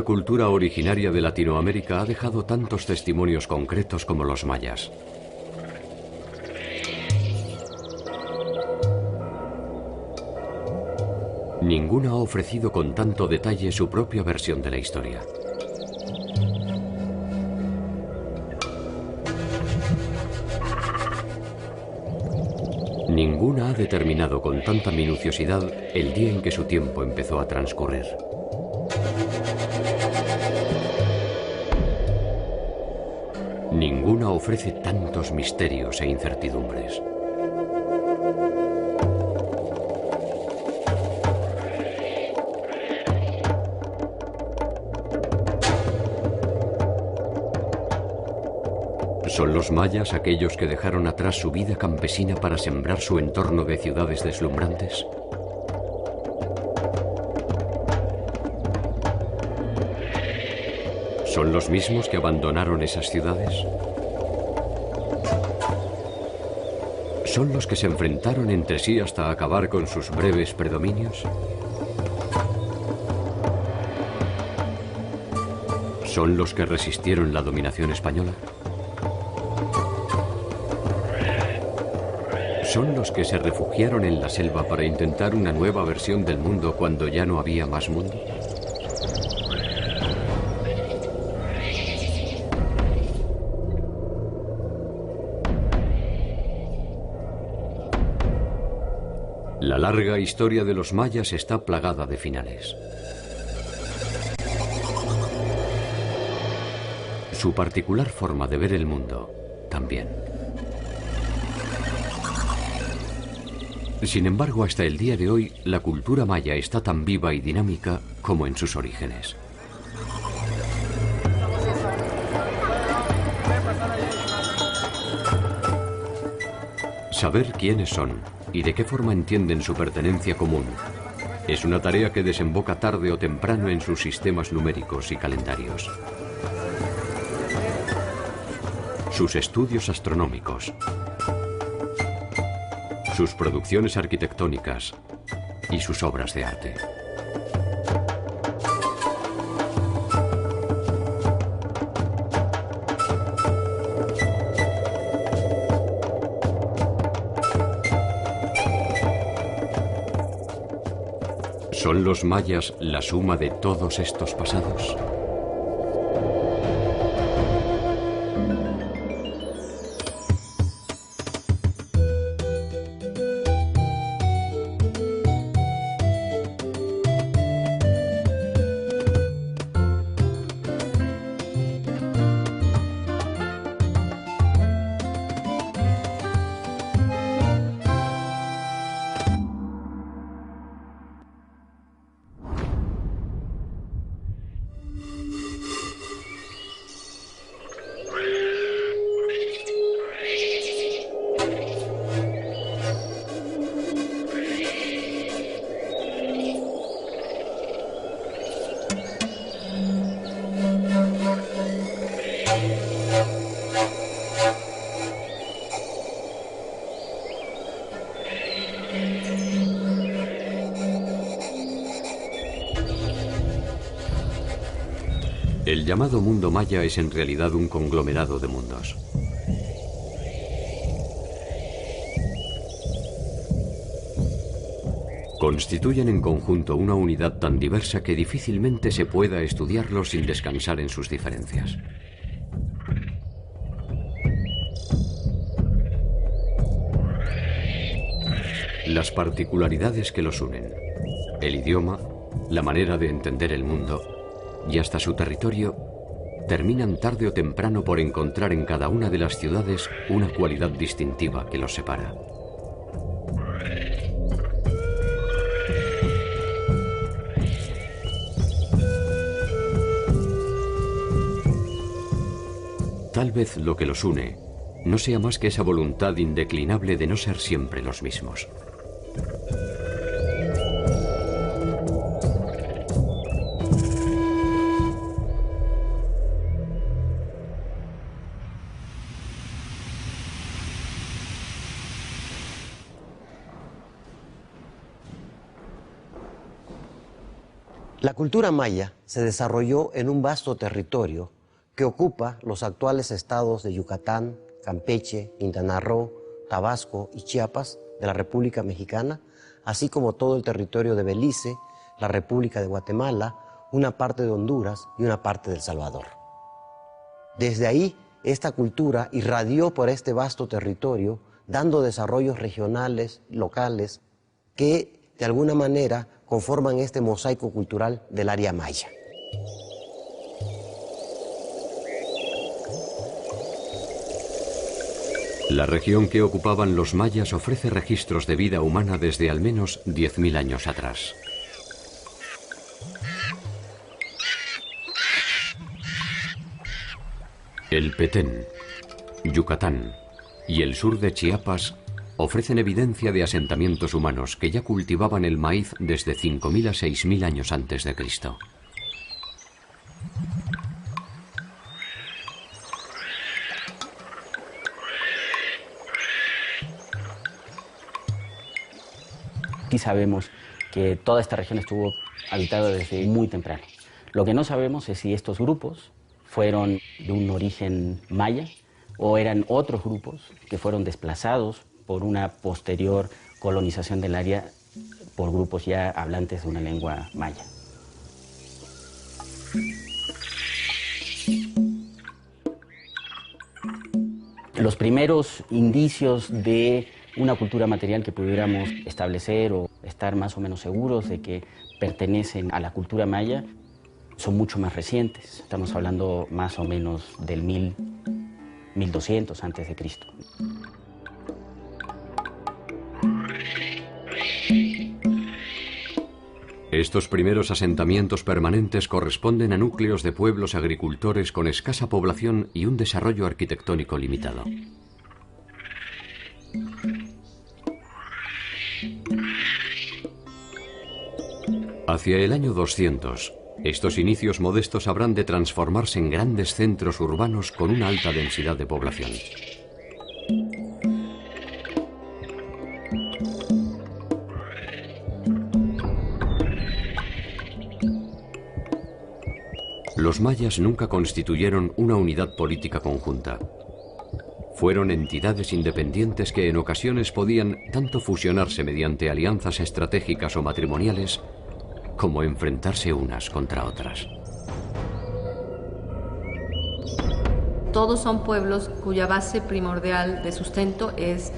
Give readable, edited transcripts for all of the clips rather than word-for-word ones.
cultura originaria de Latinoamérica ha dejado tantos testimonios concretos como los mayas. Ninguna ha ofrecido con tanto detalle su propia versión de la historia. Ninguna ha determinado con tanta minuciosidad el día en que su tiempo empezó a transcurrir. Ninguna ofrece tantos misterios e incertidumbres. ¿Son los mayas aquellos que dejaron atrás su vida campesina para sembrar su entorno de ciudades deslumbrantes? ¿Son los mismos que abandonaron esas ciudades? ¿Son los que se enfrentaron entre sí hasta acabar con sus breves predominios? ¿Son los que resistieron la dominación española? ¿Son los que se refugiaron en la selva para intentar una nueva versión del mundo cuando ya no había más mundo? La larga historia de los mayas está plagada de finales. Su particular forma de ver el mundo también. Sin embargo, hasta el día de hoy, la cultura maya está tan viva y dinámica como en sus orígenes. Saber quiénes son y de qué forma entienden su pertenencia común es una tarea que desemboca tarde o temprano en sus sistemas numéricos y calendarios. Sus estudios astronómicos, sus producciones arquitectónicas y sus obras de arte. ¿Son los mayas la suma de todos estos pasados? El llamado mundo maya es en realidad un conglomerado de mundos. Constituyen en conjunto una unidad tan diversa que difícilmente se pueda estudiarlo sin descansar en sus diferencias. Las particularidades que los unen, el idioma, la manera de entender el mundo y hasta su territorio, terminan tarde o temprano por encontrar en cada una de las ciudades una cualidad distintiva que los separa. Tal vez lo que los une no sea más que esa voluntad indeclinable de no ser siempre los mismos. La cultura maya se desarrolló en un vasto territorio que ocupa los actuales estados de Yucatán, Campeche, Quintana Roo, Tabasco y Chiapas de la República Mexicana, así como todo el territorio de Belice, la República de Guatemala, una parte de Honduras y una parte de El Salvador. Desde ahí, esta cultura irradió por este vasto territorio, dando desarrollos regionales, locales, que de alguna manera conforman este mosaico cultural del área maya. La región que ocupaban los mayas ofrece registros de vida humana desde al menos 10.000 años atrás. El Petén, Yucatán y el sur de Chiapas ofrecen evidencia de asentamientos humanos que ya cultivaban el maíz desde 5.000 a 6.000 años antes de Cristo. Sí sabemos que toda esta región estuvo habitada desde muy temprano. Lo que no sabemos es si estos grupos fueron de un origen maya o eran otros grupos que fueron desplazados por una posterior colonización del área por grupos ya hablantes de una lengua maya. Los primeros indicios de una cultura material que pudiéramos establecer o estar más o menos seguros de que pertenecen a la cultura maya son mucho más recientes. Estamos hablando más o menos del 1200 antes de Cristo. Estos primeros asentamientos permanentes corresponden a núcleos de pueblos agricultores con escasa población y un desarrollo arquitectónico limitado. Hacia el año 200, estos inicios modestos habrán de transformarse en grandes centros urbanos con una alta densidad de población. Los mayas nunca constituyeron una unidad política conjunta. Fueron entidades independientes que en ocasiones podían tanto fusionarse mediante alianzas estratégicas o matrimoniales, como enfrentarse unas contra otras. Todos son pueblos cuya base primordial de sustento es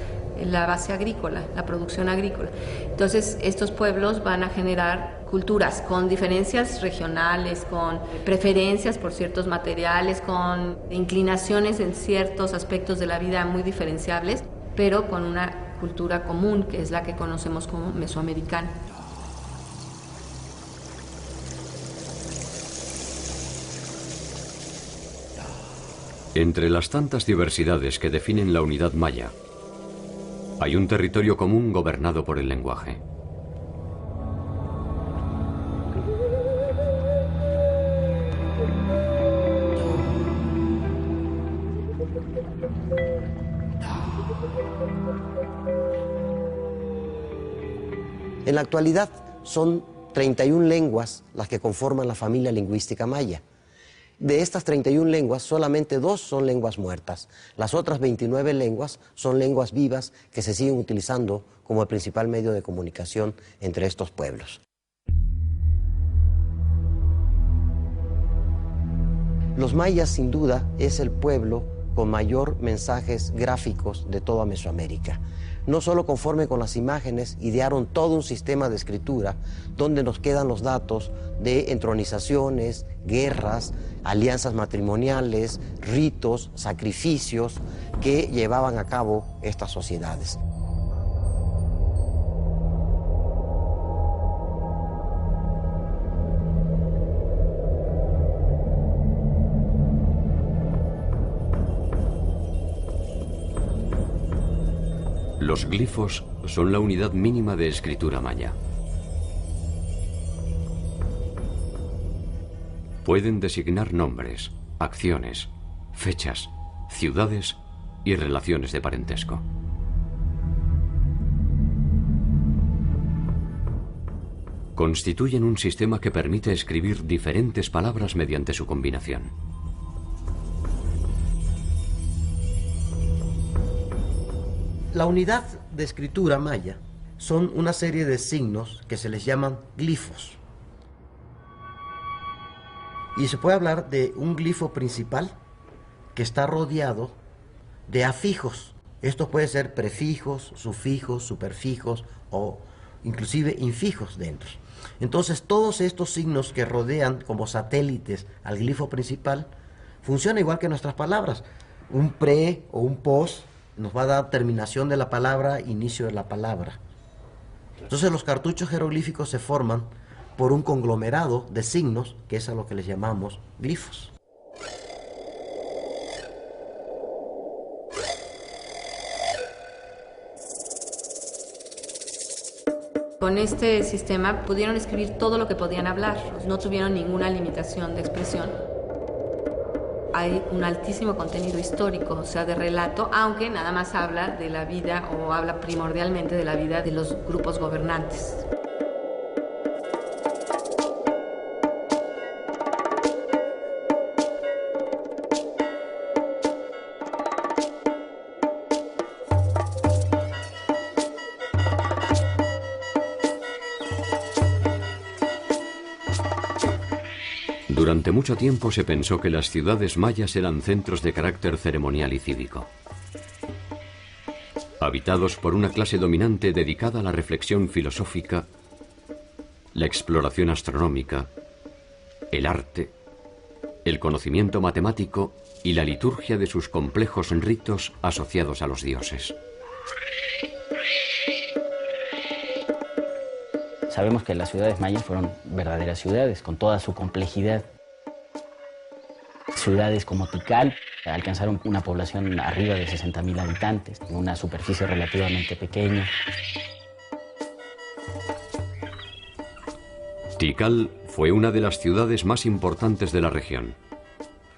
la base agrícola, la producción agrícola. Entonces, estos pueblos van a generar culturas con diferencias regionales, con preferencias por ciertos materiales, con inclinaciones en ciertos aspectos de la vida muy diferenciables, pero con una cultura común, que es la que conocemos como mesoamericana. Entre las tantas diversidades que definen la unidad maya, hay un territorio común gobernado por el lenguaje. En la actualidad son 31 lenguas las que conforman la familia lingüística maya. De estas 31 lenguas, solamente 2 son lenguas muertas. Las otras 29 lenguas son lenguas vivas que se siguen utilizando como el principal medio de comunicación entre estos pueblos. Los mayas, sin duda, es el pueblo con mayor mensajes gráficos de toda Mesoamérica. No solo conforme con las imágenes, idearon todo un sistema de escritura donde nos quedan los datos de entronizaciones, guerras, alianzas matrimoniales, ritos, sacrificios que llevaban a cabo estas sociedades. Los glifos son la unidad mínima de escritura maya. Pueden designar nombres, acciones, fechas, ciudades y relaciones de parentesco. constituyen un sistema que permite escribir diferentes palabras mediante su combinación. La unidad de escritura maya son una serie de signos que se les llaman glifos. Y se puede hablar de un glifo principal que está rodeado de afijos. Estos pueden ser prefijos, sufijos, superfijos o inclusive infijos dentro. Entonces todos estos signos que rodean como satélites al glifo principal funcionan igual que nuestras palabras. Un pre o un pos nos va a dar terminación de la palabra, inicio de la palabra. Entonces los cartuchos jeroglíficos se forman por un conglomerado de signos, que es a lo que les llamamos glifos. Con este sistema pudieron escribir todo lo que podían hablar, no tuvieron ninguna limitación de expresión. Hay un altísimo contenido histórico, o sea, de relato, aunque nada más habla de la vida o habla primordialmente de la vida de los grupos gobernantes. Durante mucho tiempo se pensó que las ciudades mayas eran centros de carácter ceremonial y cívico, habitados por una clase dominante dedicada a la reflexión filosófica, la exploración astronómica, el arte, el conocimiento matemático y la liturgia de sus complejos ritos asociados a los dioses. Sabemos que las ciudades mayas fueron verdaderas ciudades, con toda su complejidad. Ciudades como Tikal alcanzaron una población arriba de 60.000 habitantes, en una superficie relativamente pequeña. Tikal fue una de las ciudades más importantes de la región.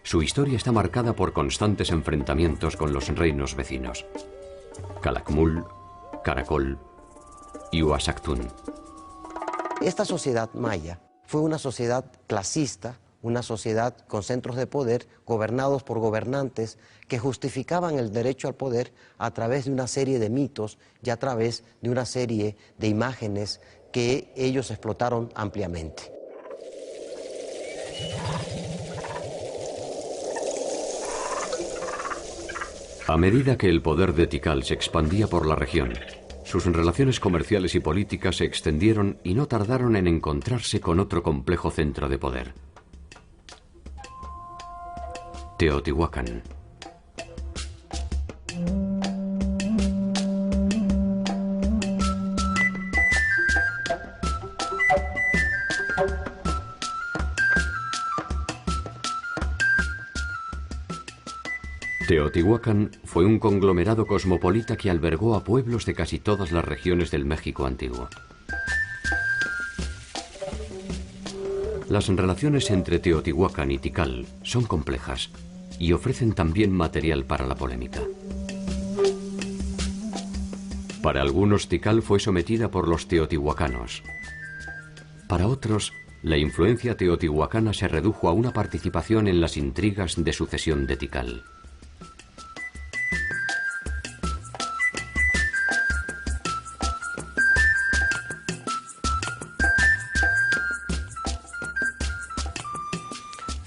Su historia está marcada por constantes enfrentamientos con los reinos vecinos: Calakmul, Caracol y Uaxactún. Esta sociedad maya fue una sociedad clasista, una sociedad con centros de poder gobernados por gobernantes que justificaban el derecho al poder a través de una serie de mitos y a través de una serie de imágenes que ellos explotaron ampliamente. A medida que el poder de Tikal se expandía por la región, sus relaciones comerciales y políticas se extendieron y no tardaron en encontrarse con otro complejo centro de poder: Teotihuacán. Teotihuacán fue un conglomerado cosmopolita que albergó a pueblos de casi todas las regiones del México antiguo. Las relaciones entre Teotihuacán y Tikal son complejas y ofrecen también material para la polémica. Para algunos, Tikal fue sometida por los teotihuacanos. Para otros, la influencia teotihuacana se redujo a una participación en las intrigas de sucesión de Tikal.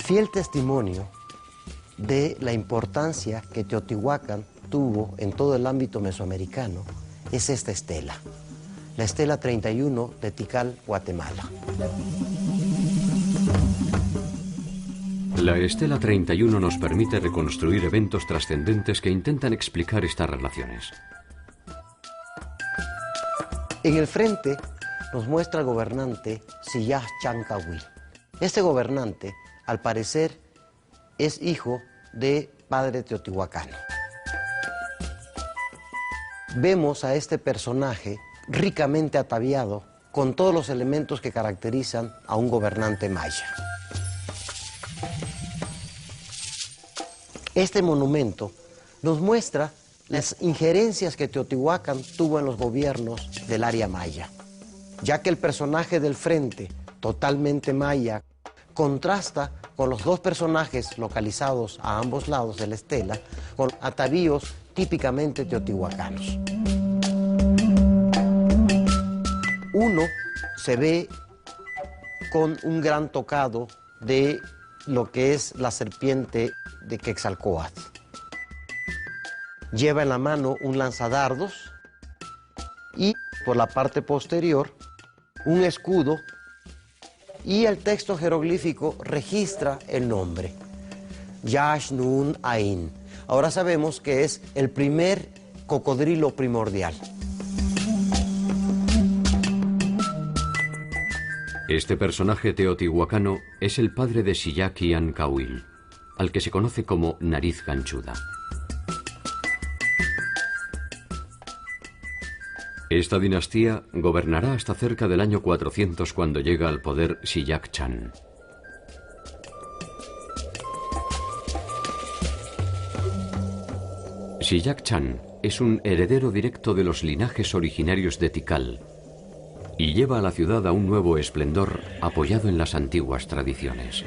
Fiel testimonio de la importancia que Teotihuacán tuvo en todo el ámbito mesoamericano es esta estela, la estela 31 de Tikal, Guatemala. La estela 31 nos permite reconstruir eventos trascendentes que intentan explicar estas relaciones. En el frente nos muestra el gobernante Siyaj Chancahuil. Este gobernante, al parecer, es hijo de padre teotihuacano. Vemos a este personaje ricamente ataviado con todos los elementos que caracterizan a un gobernante maya. Este monumento nos muestra las injerencias que Teotihuacán tuvo en los gobiernos del área maya. ya que el personaje del frente, totalmente maya, contrasta con los dos personajes localizados a ambos lados de la estela, con atavíos típicamente teotihuacanos. Uno se ve con un gran tocado de lo que es la serpiente de Quetzalcóatl. Lleva en la mano un lanzadardos y por la parte posterior un escudo, y el texto jeroglífico registra el nombre, Yash Nun Ain. Ahora sabemos que es el primer cocodrilo primordial. Este personaje teotihuacano es el padre de Xillac-Ian-Cahuil, al que se conoce como Nariz Ganchuda. Esta dinastía gobernará hasta cerca del año 400, cuando llega al poder Xillac Chan. Xillac Chan es un heredero directo de los linajes originarios de Tikal y lleva a la ciudad a un nuevo esplendor apoyado en las antiguas tradiciones.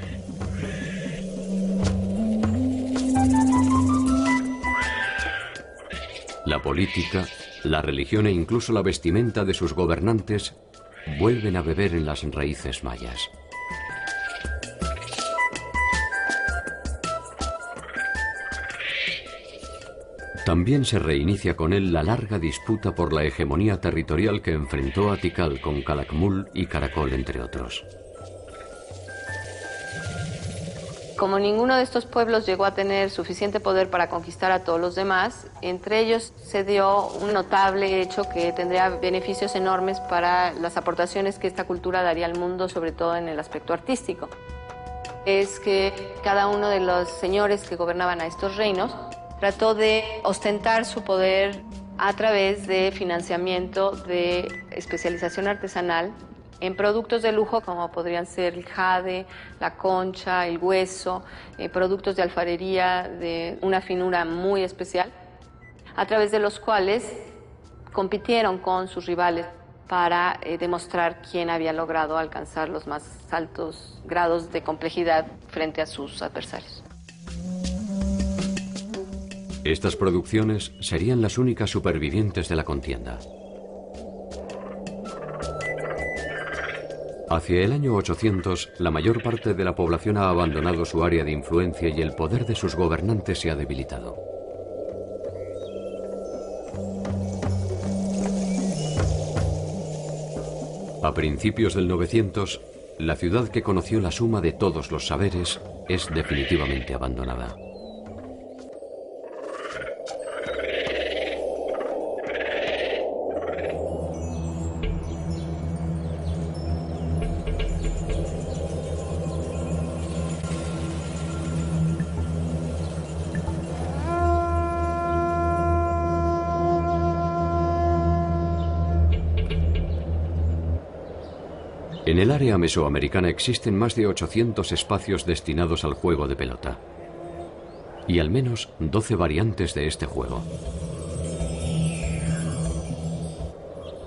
La política, la religión e incluso la vestimenta de sus gobernantes vuelven a beber en las raíces mayas. También se reinicia con él la larga disputa por la hegemonía territorial que enfrentó a Tikal con Calakmul y Caracol, entre otros. Como ninguno de estos pueblos llegó a tener suficiente poder para conquistar a todos los demás, entre ellos se dio un notable hecho que tendría beneficios enormes para las aportaciones que esta cultura daría al mundo, sobre todo en el aspecto artístico. Es que cada uno de los señores que gobernaban a estos reinos trató de ostentar su poder a través de financiamiento de especialización artesanal en productos de lujo como podrían ser el jade, la concha, el hueso, productos de alfarería de una finura muy especial, a través de los cuales compitieron con sus rivales para demostrar quién había logrado alcanzar los más altos grados de complejidad frente a sus adversarios. Estas producciones serían las únicas supervivientes de la contienda. Hacia el año 800, la mayor parte de la población ha abandonado su área de influencia y el poder de sus gobernantes se ha debilitado. A principios del 900, la ciudad que conoció la suma de todos los saberes es definitivamente abandonada. En el área mesoamericana existen más de 800 espacios destinados al juego de pelota y al menos 12 variantes de este juego.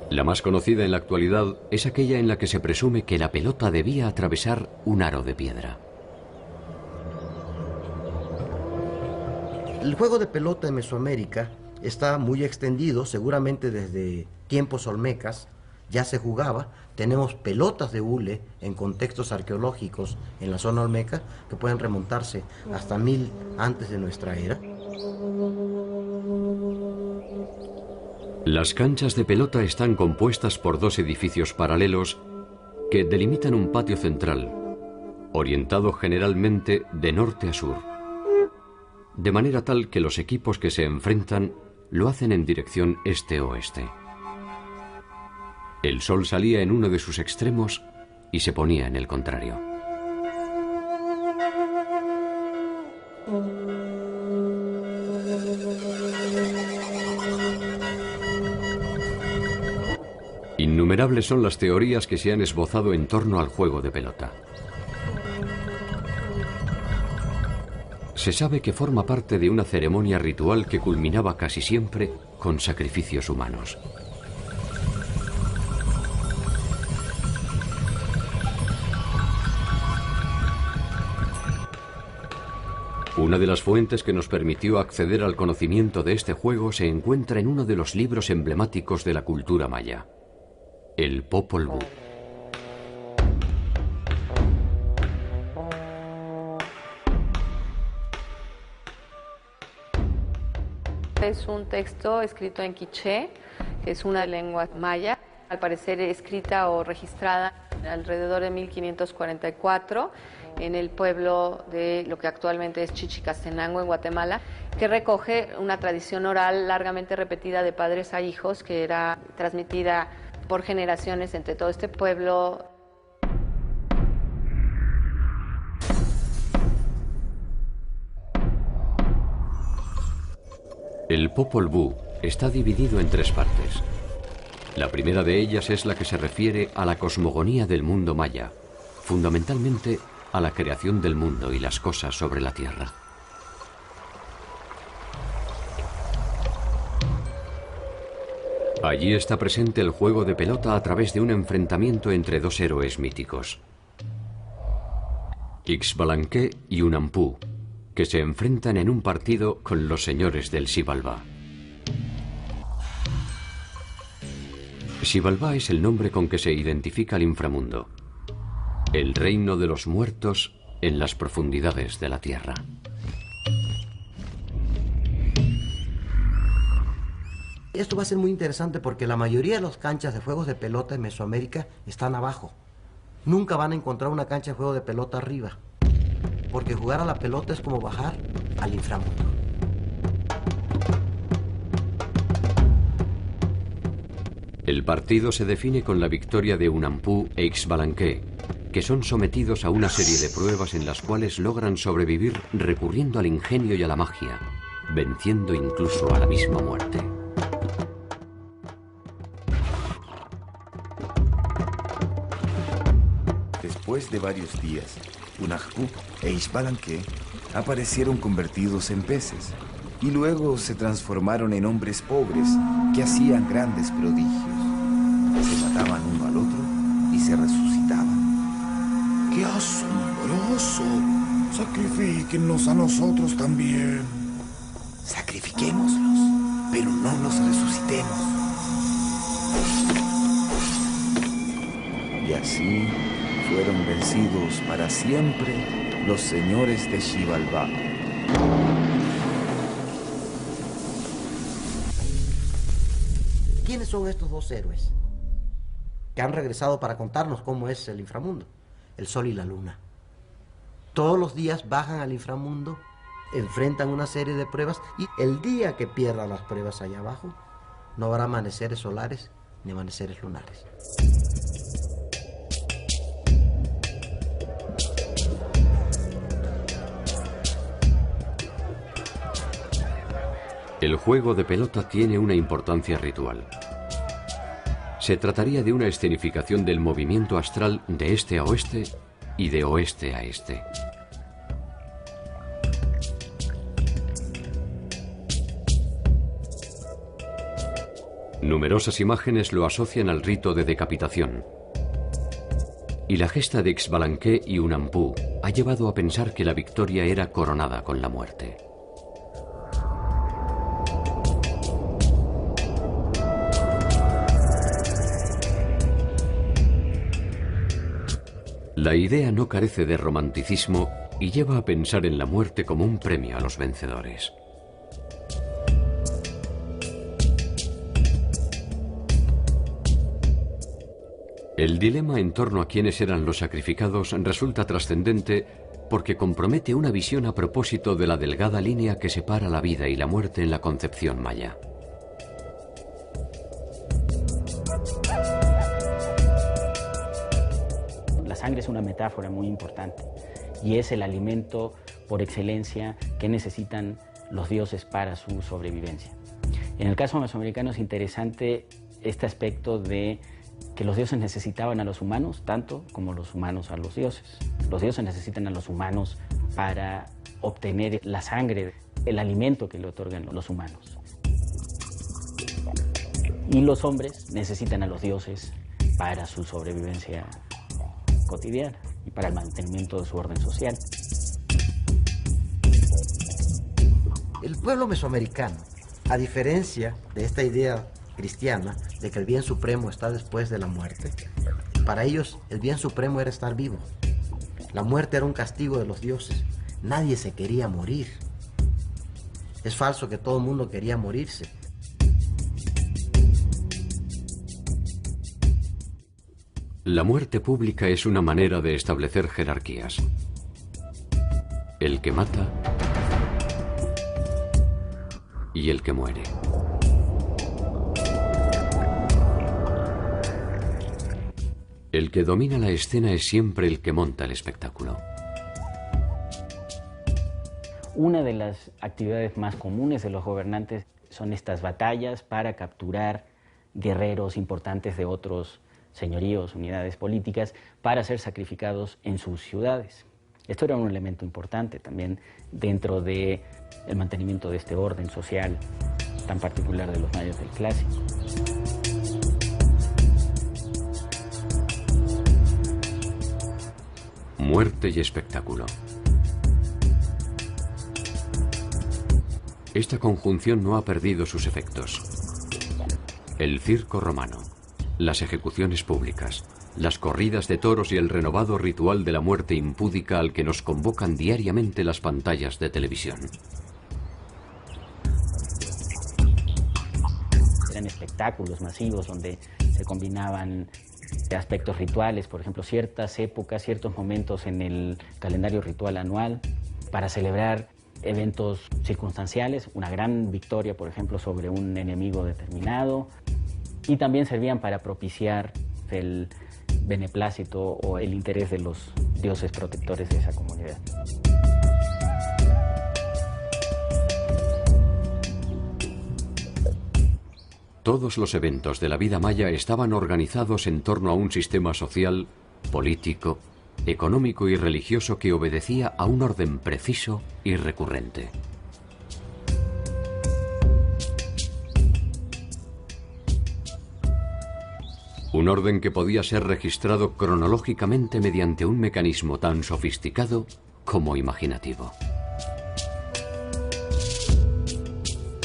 La más conocida en la actualidad es aquella en la que se presume que la pelota debía atravesar un aro de piedra. El juego de pelota en Mesoamérica está muy extendido, seguramente desde tiempos olmecas ya se jugaba. Tenemos pelotas de hule en contextos arqueológicos en la zona olmeca que pueden remontarse hasta 1000 antes de nuestra era. Las canchas de pelota están compuestas por dos edificios paralelos que delimitan un patio central, orientado generalmente de norte a sur, de manera tal que los equipos que se enfrentan lo hacen en dirección este-oeste. El sol salía en uno de sus extremos y se ponía en el contrario. Innumerables son las teorías que se han esbozado en torno al juego de pelota. Se sabe que forma parte de una ceremonia ritual que culminaba casi siempre con sacrificios humanos. Una de las fuentes que nos permitió acceder al conocimiento de este juego se encuentra en uno de los libros emblemáticos de la cultura maya, el Popol Vuh. Es un texto escrito en quiché, que es una lengua maya, al parecer escrita o registrada alrededor de 1544 en el pueblo de lo que actualmente es Chichicastenango, en Guatemala, que recoge una tradición oral largamente repetida de padres a hijos, que era transmitida por generaciones entre todo este pueblo. El Popol Vuh está dividido en 3 partes. La primera de ellas es la que se refiere a la cosmogonía del mundo maya, fundamentalmente a la creación del mundo y las cosas sobre la tierra. Allí está presente el juego de pelota a través de un enfrentamiento entre 2 héroes míticos, Ixbalanque y Unampu, que se enfrentan en un partido con los señores del Xibalbá. Xibalbá es el nombre con que se identifica el inframundo, el reino de los muertos en las profundidades de la tierra. Esto va a ser muy interesante porque la mayoría de las canchas de juegos de pelota en Mesoamérica están abajo. Nunca van a encontrar una cancha de juego de pelota arriba, porque jugar a la pelota es como bajar al inframundo. El partido se define con la victoria de Unampu e Ixbalanque, que son sometidos a una serie de pruebas en las cuales logran sobrevivir recurriendo al ingenio y a la magia, venciendo incluso a la misma muerte. Después de varios días, Unampu e Ixbalanque aparecieron convertidos en peces y luego se transformaron en hombres pobres que hacían grandes prodigios. Se mataban uno al otro y se resucitaban. ¡Qué asombroso! Sacrifíquennos a nosotros también. Sacrifiquémoslos, pero no los resucitemos. Y así fueron vencidos para siempre los señores de Xibalbá. ¿Quiénes son estos 2 héroes que han regresado para contarnos cómo es el inframundo? El sol y la luna. Todos los días bajan al inframundo, enfrentan una serie de pruebas y el día que pierdan las pruebas allá abajo, no habrá amaneceres solares ni amaneceres lunares. El juego de pelota tiene una importancia ritual. Se trataría de una escenificación del movimiento astral de este a oeste y de oeste a este. Numerosas imágenes lo asocian al rito de decapitación. Y la gesta de Ixbalanque y Unampu ha llevado a pensar que la victoria era coronada con la muerte. La idea no carece de romanticismo y lleva a pensar en la muerte como un premio a los vencedores. El dilema en torno a quiénes eran los sacrificados resulta trascendente porque compromete una visión a propósito de la delgada línea que separa la vida y la muerte en la concepción maya. La sangre es una metáfora muy importante y es el alimento por excelencia que necesitan los dioses para su sobrevivencia. En el caso mesoamericano es interesante este aspecto de que los dioses necesitaban a los humanos tanto como los humanos a los dioses. Los dioses necesitan a los humanos para obtener la sangre, el alimento que le otorgan los humanos. Y los hombres necesitan a los dioses para su sobrevivencia cotidiana y para el mantenimiento de su orden social. El pueblo mesoamericano, a diferencia de esta idea cristiana de que el bien supremo está después de la muerte, para ellos el bien supremo era estar vivo. La muerte era un castigo de los dioses. Nadie se quería morir. Es falso que todo el mundo quería morirse. La muerte pública es una manera de establecer jerarquías. El que mata y el que muere. El que domina la escena es siempre el que monta el espectáculo. Una de las actividades más comunes de los gobernantes son estas batallas para capturar guerreros importantes de otros señoríos, unidades políticas, para ser sacrificados en sus ciudades. Esto era un elemento importante también dentro del mantenimiento de este orden social tan particular de los mayas del Clásico. Muerte y espectáculo. Esta conjunción no ha perdido sus efectos. El circo romano, las ejecuciones públicas, las corridas de toros y el renovado ritual de la muerte impúdica al que nos convocan diariamente las pantallas de televisión. Eran espectáculos masivos donde se combinaban aspectos rituales, por ejemplo, ciertas épocas, ciertos momentos en el calendario ritual anual para celebrar eventos circunstanciales, una gran victoria, por ejemplo, sobre un enemigo determinado, y también servían para propiciar el beneplácito o el interés de los dioses protectores de esa comunidad. Todos los eventos de la vida maya estaban organizados en torno a un sistema social, político, económico y religioso que obedecía a un orden preciso y recurrente. Un orden que podía ser registrado cronológicamente mediante un mecanismo tan sofisticado como imaginativo.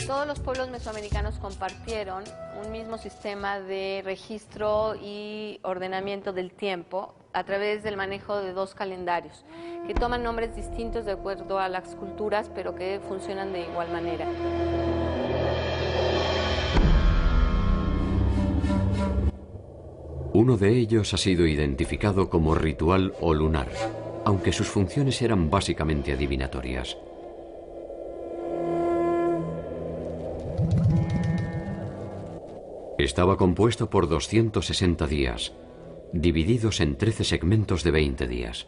Todos los pueblos mesoamericanos compartieron un mismo sistema de registro y ordenamiento del tiempo a través del manejo de dos calendarios, que toman nombres distintos de acuerdo a las culturas, pero que funcionan de igual manera. Uno de ellos ha sido identificado como ritual o lunar, aunque sus funciones eran básicamente adivinatorias. Estaba compuesto por 260 días, divididos en 13 segmentos de 20 días.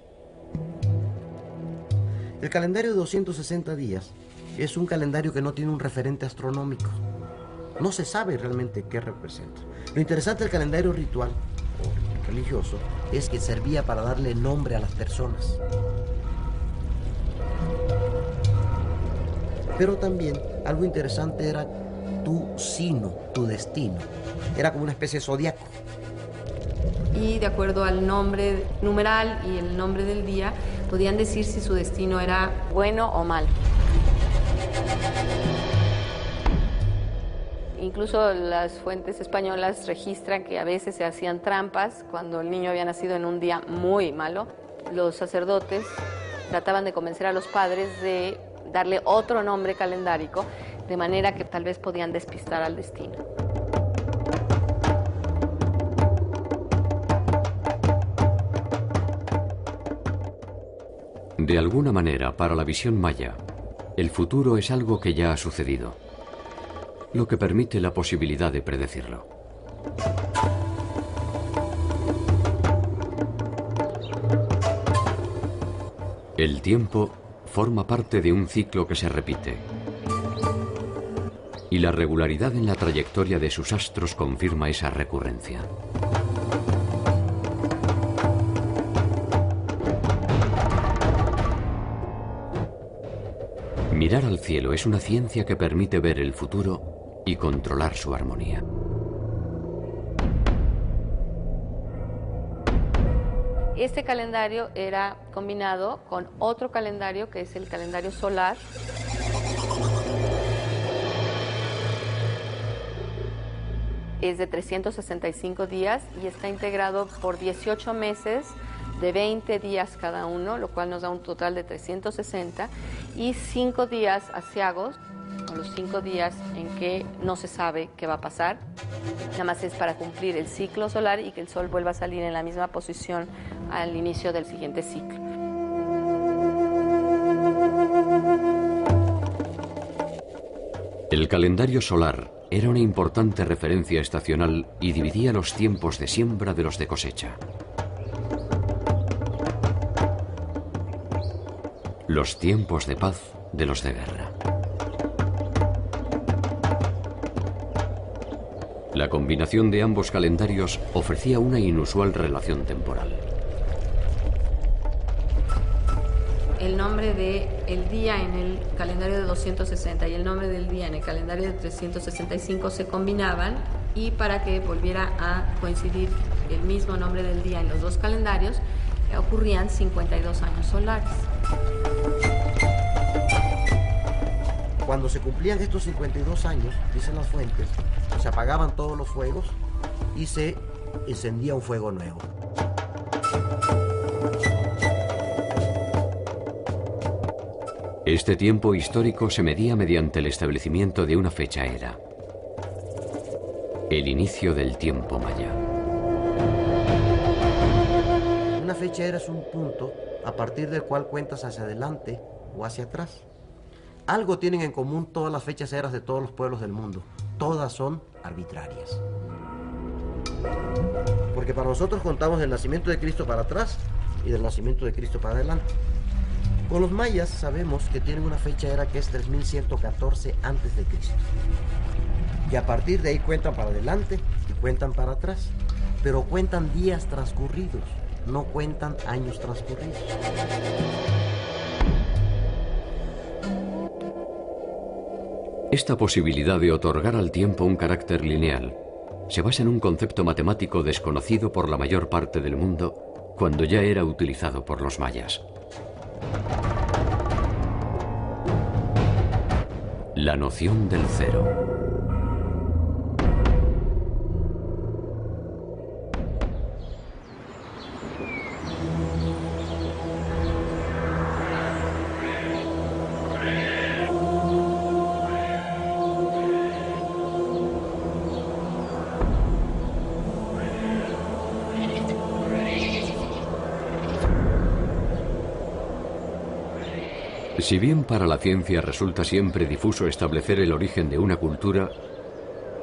El calendario de 260 días es un calendario que no tiene un referente astronómico. No se sabe realmente qué representa. Lo interesante del calendario ritual o religioso es que servía para darle nombre a las personas. Pero también algo interesante era tu signo, tu destino. Era como una especie de zodiaco. Y de acuerdo al nombre numeral y el nombre del día, podían decir si su destino era bueno o mal. Incluso las fuentes españolas registran que a veces se hacían trampas cuando el niño había nacido en un día muy malo. Los sacerdotes trataban de convencer a los padres de darle otro nombre calendárico, de manera que tal vez podían despistar al destino. De alguna manera, para la visión maya, el futuro es algo que ya ha sucedido, lo que permite la posibilidad de predecirlo. El tiempo forma parte de un ciclo que se repite, y la regularidad en la trayectoria de sus astros confirma esa recurrencia. Mirar al cielo es una ciencia que permite ver el futuro y controlar su armonía. Este calendario era combinado con otro calendario que es el calendario solar. es de 365 días y está integrado por 18 meses de 20 días cada uno, lo cual nos da un total de 360, y 5 días aciagos, o los 5 días en que no se sabe qué va a pasar. Nada más es para cumplir el ciclo solar y que el Sol vuelva a salir en la misma posición al inicio del siguiente ciclo. El calendario solar era una importante referencia estacional y dividía los tiempos de siembra de los de cosecha. Los tiempos de paz de los de guerra. La combinación de ambos calendarios ofrecía una inusual relación temporal. El nombre del día en el calendario de 260 y el nombre del día en el calendario de 365 se combinaban, y para que volviera a coincidir el mismo nombre del día en los dos calendarios, ocurrían 52 años solares. Cuando se cumplían estos 52 años, dicen las fuentes, se apagaban todos los fuegos y se encendía un fuego nuevo. Este tiempo histórico se medía mediante el establecimiento de una fecha era: el inicio del tiempo maya. Una fecha era es un punto a partir del cual cuentas hacia adelante o hacia atrás. Algo tienen en común todas las fechas eras de todos los pueblos del mundo. Todas son arbitrarias. Porque para nosotros contamos del nacimiento de Cristo para atrás y del nacimiento de Cristo para adelante. Con los mayas sabemos que tienen una fecha era que es 3114 antes de Cristo. Y a partir de ahí cuentan para adelante y cuentan para atrás. Pero cuentan días transcurridos, no cuentan años transcurridos. Esta posibilidad de otorgar al tiempo un carácter lineal se basa en un concepto matemático desconocido por la mayor parte del mundo cuando ya era utilizado por los mayas. La noción del cero. Si bien para la ciencia resulta siempre difuso establecer el origen de una cultura,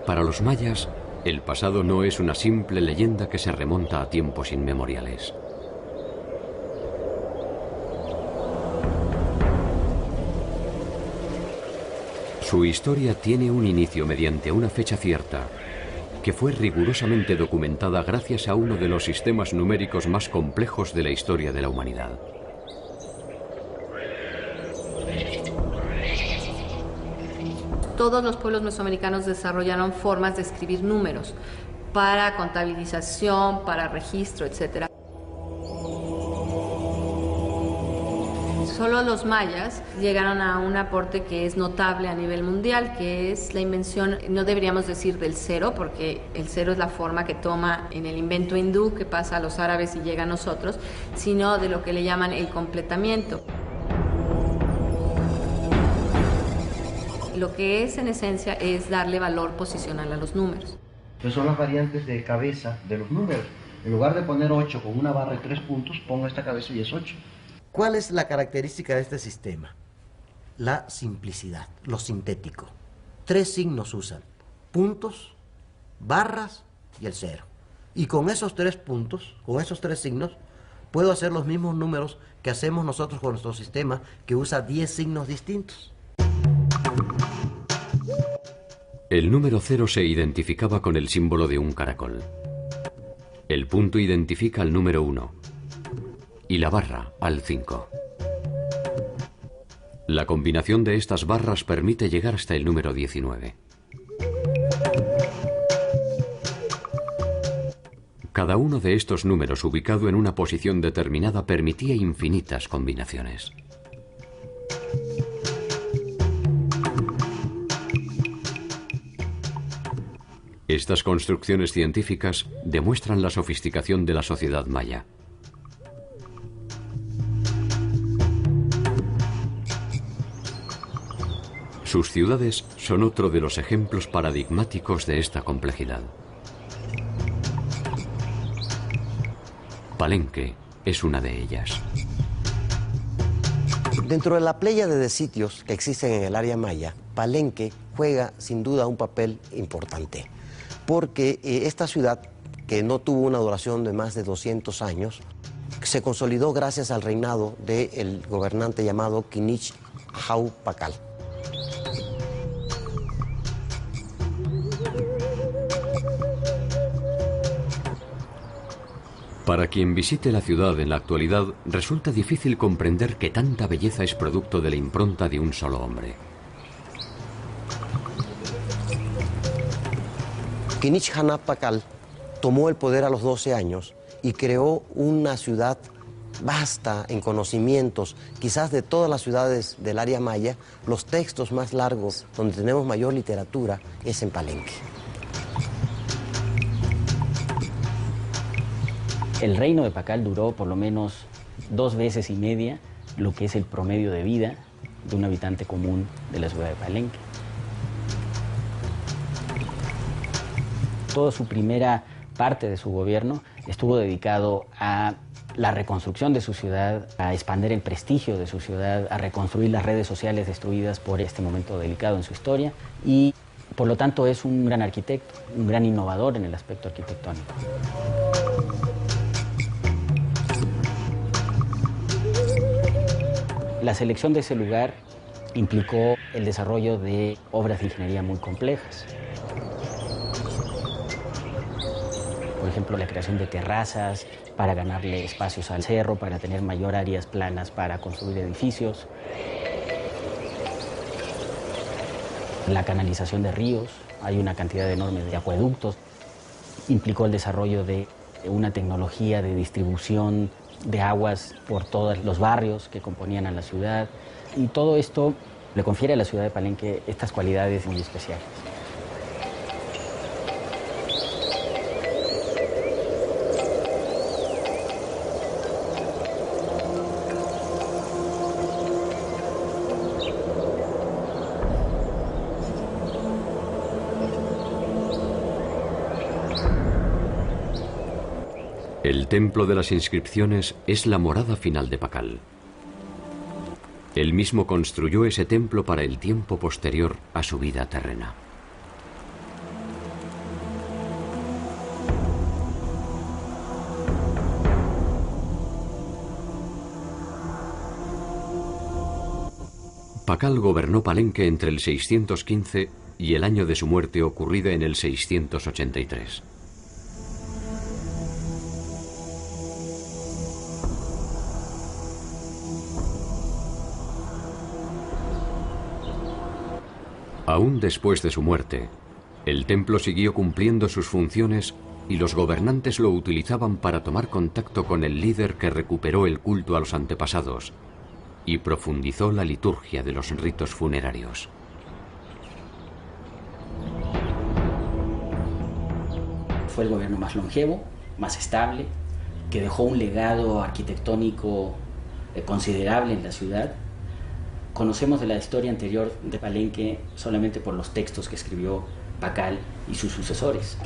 para los mayas el pasado no es una simple leyenda que se remonta a tiempos inmemoriales. Su historia tiene un inicio mediante una fecha cierta, que fue rigurosamente documentada gracias a uno de los sistemas numéricos más complejos de la historia de la humanidad. Todos los pueblos mesoamericanos desarrollaron formas de escribir números para contabilización, para registro, etc. Solo los mayas llegaron a un aporte que es notable a nivel mundial, que es la invención, no deberíamos decir del cero, porque el cero es la forma que toma en el invento hindú, que pasa a los árabes y llega a nosotros, sino de lo que le llaman el completamiento. Lo que es en esencia es darle valor posicional a los números. Entonces son las variantes de cabeza de los números. En lugar de poner 8 con una barra de 3 puntos, pongo esta cabeza y es 8. ¿Cuál es la característica de este sistema? La simplicidad, lo sintético. 3 signos usan: puntos, barras y el cero. Y con esos 3 puntos, con esos 3 signos, puedo hacer los mismos números que hacemos nosotros con nuestro sistema, que usa 10 signos distintos. El número 0 se identificaba con el símbolo de un caracol. El punto identifica al número 1 y la barra al 5. La combinación de estas barras permite llegar hasta el número 19. Cada uno de estos números ubicado en una posición determinada permitía infinitas combinaciones. Estas construcciones científicas demuestran la sofisticación de la sociedad maya. Sus ciudades son otro de los ejemplos paradigmáticos de esta complejidad. Palenque es una de ellas. Dentro de la pléyade de sitios que existen en el área maya, Palenque juega sin duda un papel importante, porque esta ciudad, que no tuvo una duración de más de 200 años, se consolidó gracias al reinado del gobernante llamado Kinich Jau Pakal. Para quien visite la ciudad en la actualidad, resulta difícil comprender que tanta belleza es producto de la impronta de un solo hombre. Kinich Hanap Pakal tomó el poder a los 12 años y creó una ciudad vasta en conocimientos, quizás de todas las ciudades del área maya. Los textos más largos, donde tenemos mayor literatura, es en Palenque. El reino de Pakal duró por lo menos 2 veces y media lo que es el promedio de vida de un habitante común de la ciudad de Palenque. Toda su primera parte de su gobierno estuvo dedicado a la reconstrucción de su ciudad, a expandir el prestigio de su ciudad, a reconstruir las redes sociales destruidas por este momento delicado en su historia, y por lo tanto es un gran arquitecto, un gran innovador en el aspecto arquitectónico. La selección de ese lugar implicó el desarrollo de obras de ingeniería muy complejas. Por ejemplo, la creación de terrazas para ganarle espacios al cerro, para tener mayor áreas planas para construir edificios. La canalización de ríos, hay una cantidad enorme de acueductos. Implicó el desarrollo de una tecnología de distribución de aguas por todos los barrios que componían a la ciudad, y todo esto le confiere a la ciudad de Palenque estas cualidades muy especiales. El templo de las inscripciones es la morada final de Pakal. Él mismo construyó ese templo para el tiempo posterior a su vida terrena. Pakal gobernó Palenque entre el 615 y el año de su muerte, ocurrida en el 683. Aún después de su muerte, el templo siguió cumpliendo sus funciones y los gobernantes lo utilizaban para tomar contacto con el líder que recuperó el culto a los antepasados y profundizó la liturgia de los ritos funerarios. Fue el gobierno más longevo, más estable, que dejó un legado arquitectónico considerable en la ciudad. Conocemos de la historia anterior de Palenque solamente por los textos que escribió Pakal y sus sucesores.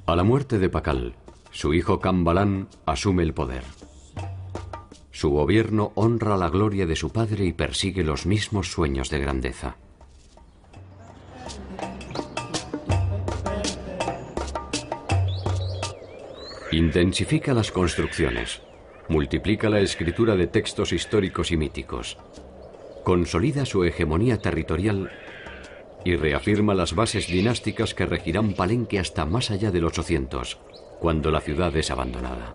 A la muerte de Pakal, su hijo Kambalán asume el poder. Su gobierno honra la gloria de su padre y persigue los mismos sueños de grandeza. Intensifica las construcciones. Multiplica la escritura de textos históricos y míticos, consolida su hegemonía territorial y reafirma las bases dinásticas que regirán Palenque hasta más allá del 800, cuando la ciudad es abandonada.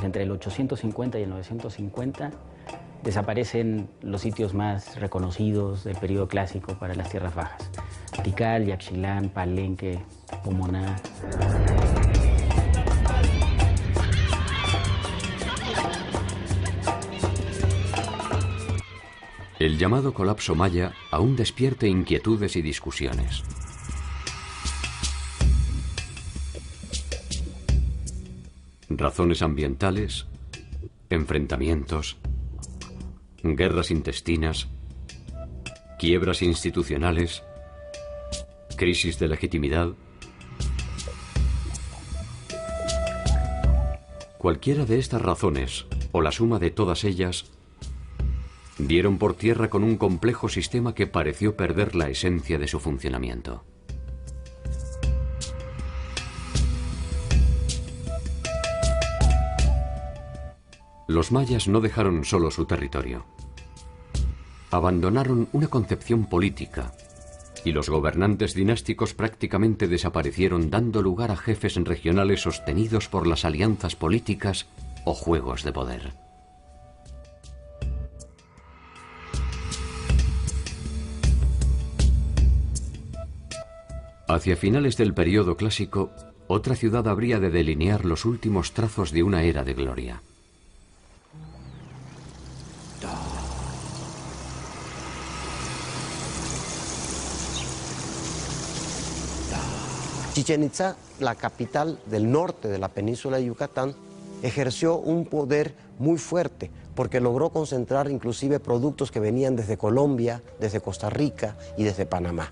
Entre el 850 y el 950 desaparecen los sitios más reconocidos del periodo clásico para las tierras bajas: Tikal, Yaxchilán, Palenque, Pomoná. El llamado colapso maya aún despierta inquietudes y discusiones. Razones ambientales, enfrentamientos, guerras intestinas, quiebras institucionales, crisis de legitimidad. Cualquiera de estas razones, o la suma de todas ellas, dieron por tierra con un complejo sistema que pareció perder la esencia de su funcionamiento. Los mayas no dejaron solo su territorio. Abandonaron una concepción política y los gobernantes dinásticos prácticamente desaparecieron, dando lugar a jefes regionales sostenidos por las alianzas políticas o juegos de poder. Hacia finales del período clásico, otra ciudad habría de delinear los últimos trazos de una era de gloria. Chichén Itzá, la capital del norte de la península de Yucatán, ejerció un poder muy fuerte porque logró concentrar inclusive productos que venían desde Colombia, desde Costa Rica y desde Panamá.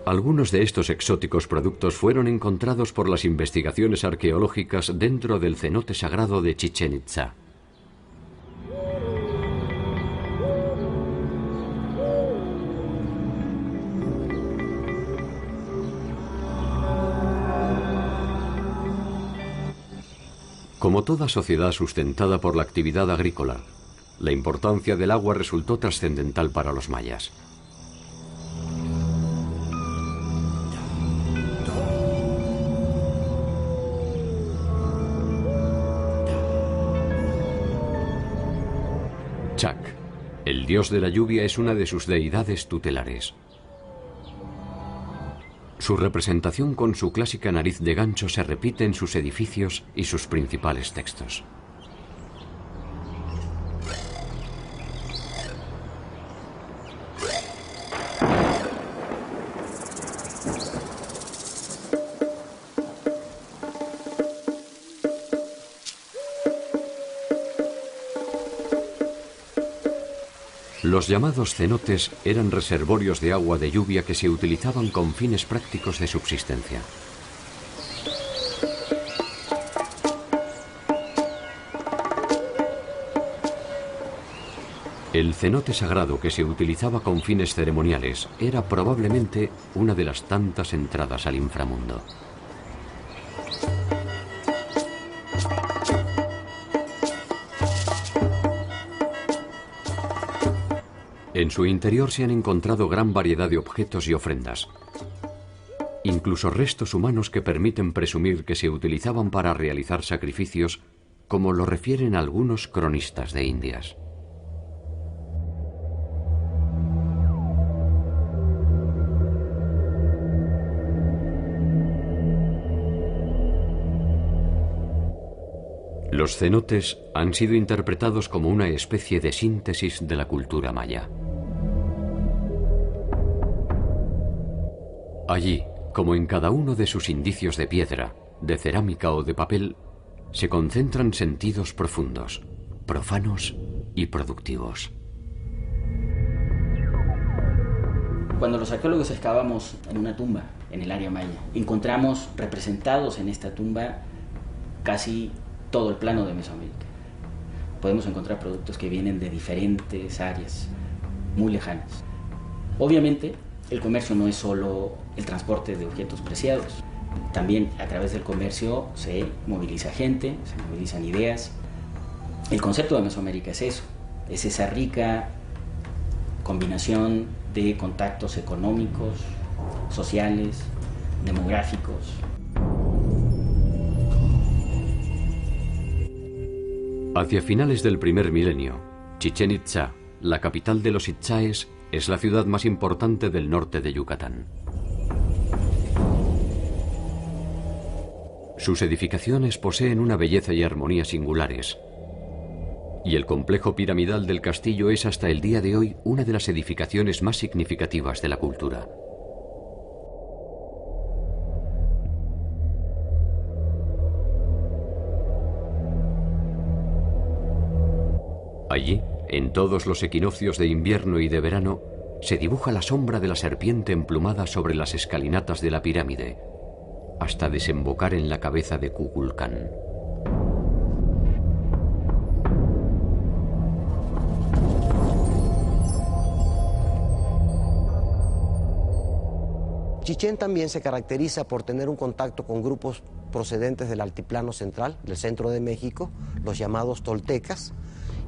Algunos de estos exóticos productos fueron encontrados por las investigaciones arqueológicas dentro del cenote sagrado de Chichén Itzá. Como toda sociedad sustentada por la actividad agrícola, la importancia del agua resultó trascendental para los mayas. Chac, el dios de la lluvia, es una de sus deidades tutelares. Su representación con su clásica nariz de gancho se repite en sus edificios y sus principales textos. Los llamados cenotes eran reservorios de agua de lluvia que se utilizaban con fines prácticos de subsistencia. El cenote sagrado que se utilizaba con fines ceremoniales era probablemente una de las tantas entradas al inframundo. En su interior se han encontrado gran variedad de objetos y ofrendas, incluso restos humanos que permiten presumir que se utilizaban para realizar sacrificios, como lo refieren algunos cronistas de Indias. Los cenotes han sido interpretados como una especie de síntesis de la cultura maya. Allí, como en cada uno de sus indicios de piedra, de cerámica o de papel, se concentran sentidos profundos, profanos y productivos. Cuando los arqueólogos excavamos en una tumba en el área maya, encontramos representados en esta tumba casi todo el plano de Mesoamérica. Podemos encontrar productos que vienen de diferentes áreas muy lejanas. Obviamente, el comercio no es solo el transporte de objetos preciados. También a través del comercio se moviliza gente, se movilizan ideas. El concepto de Mesoamérica es eso, es esa rica combinación de contactos económicos, sociales, demográficos. Hacia finales del primer milenio, Chichén Itzá, la capital de los Itzáes, es la ciudad más importante del norte de Yucatán. Sus edificaciones poseen una belleza y armonía singulares, y el complejo piramidal del castillo es hasta el día de hoy una de las edificaciones más significativas de la cultura. Allí, en todos los equinoccios de invierno y de verano, se dibuja la sombra de la serpiente emplumada sobre las escalinatas de la pirámide, hasta desembocar en la cabeza de Kukulcán. Chichén también se caracteriza por tener un contacto con grupos procedentes del altiplano central, del centro de México, los llamados toltecas,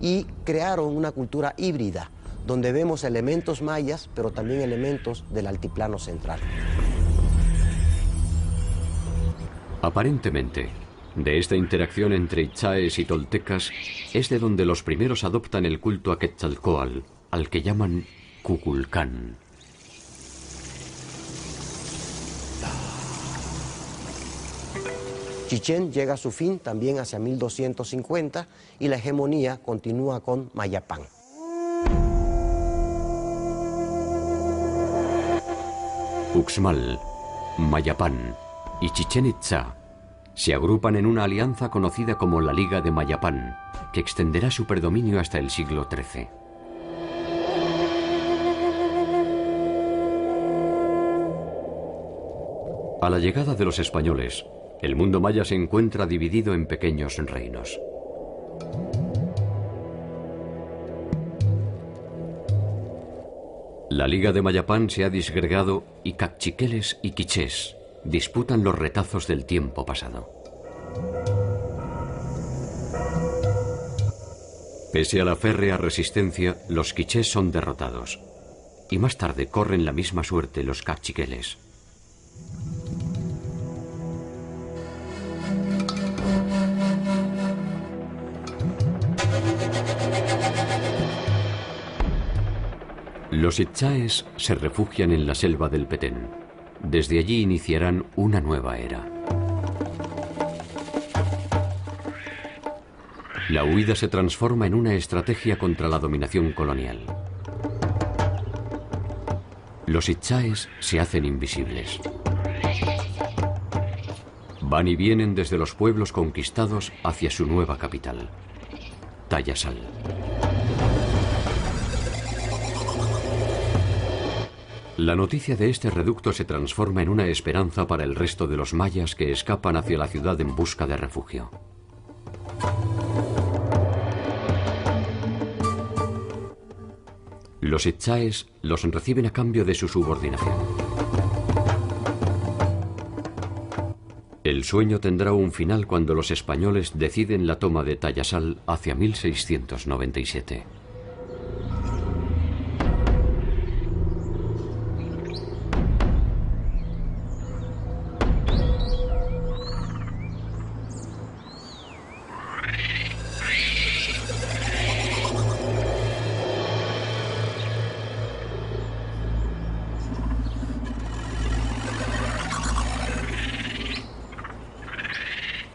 y crearon una cultura híbrida, donde vemos elementos mayas, pero también elementos del altiplano central. Aparentemente, de esta interacción entre itzáes y toltecas es de donde los primeros adoptan el culto a Quetzalcóatl, al que llaman Kukulcán. Chichén llega a su fin también hacia 1250 y la hegemonía continúa con Mayapán. Uxmal, Mayapán y Chichén Itzá se agrupan en una alianza conocida como la Liga de Mayapán, que extenderá su predominio hasta el siglo XIII. A la llegada de los españoles, el mundo maya se encuentra dividido en pequeños reinos. La Liga de Mayapán se ha disgregado y caciqueles y quichés disputan los retazos del tiempo pasado. Pese a la férrea resistencia, los quichés son derrotados, y más tarde corren la misma suerte los caciqueles. Los itzáes se refugian en la selva del Petén. Desde allí iniciarán una nueva era. La huida se transforma en una estrategia contra la dominación colonial. Los itzáes se hacen invisibles. Van y vienen desde los pueblos conquistados hacia su nueva capital, Tayasal. La noticia de este reducto se transforma en una esperanza para el resto de los mayas que escapan hacia la ciudad en busca de refugio. Los itzáes los reciben a cambio de su subordinación. El sueño tendrá un final cuando los españoles deciden la toma de Tayasal hacia 1697.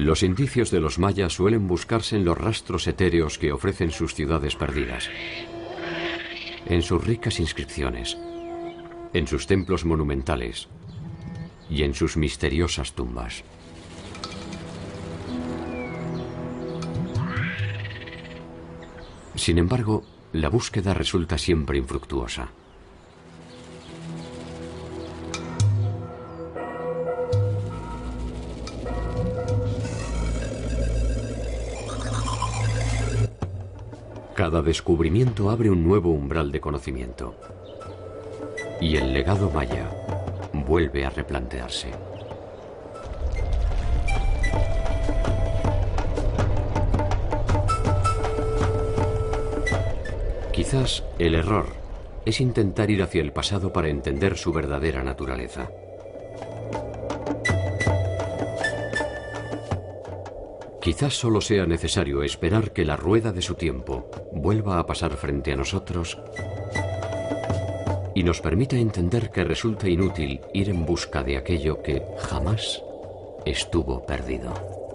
Los indicios de los mayas suelen buscarse en los rastros etéreos que ofrecen sus ciudades perdidas, en sus ricas inscripciones, en sus templos monumentales y en sus misteriosas tumbas. Sin embargo, la búsqueda resulta siempre infructuosa. Cada descubrimiento abre un nuevo umbral de conocimiento. Y el legado maya vuelve a replantearse. Quizás el error es intentar ir hacia el pasado para entender su verdadera naturaleza. Quizás solo sea necesario esperar que la rueda de su tiempo vuelva a pasar frente a nosotros y nos permita entender que resulta inútil ir en busca de aquello que jamás estuvo perdido.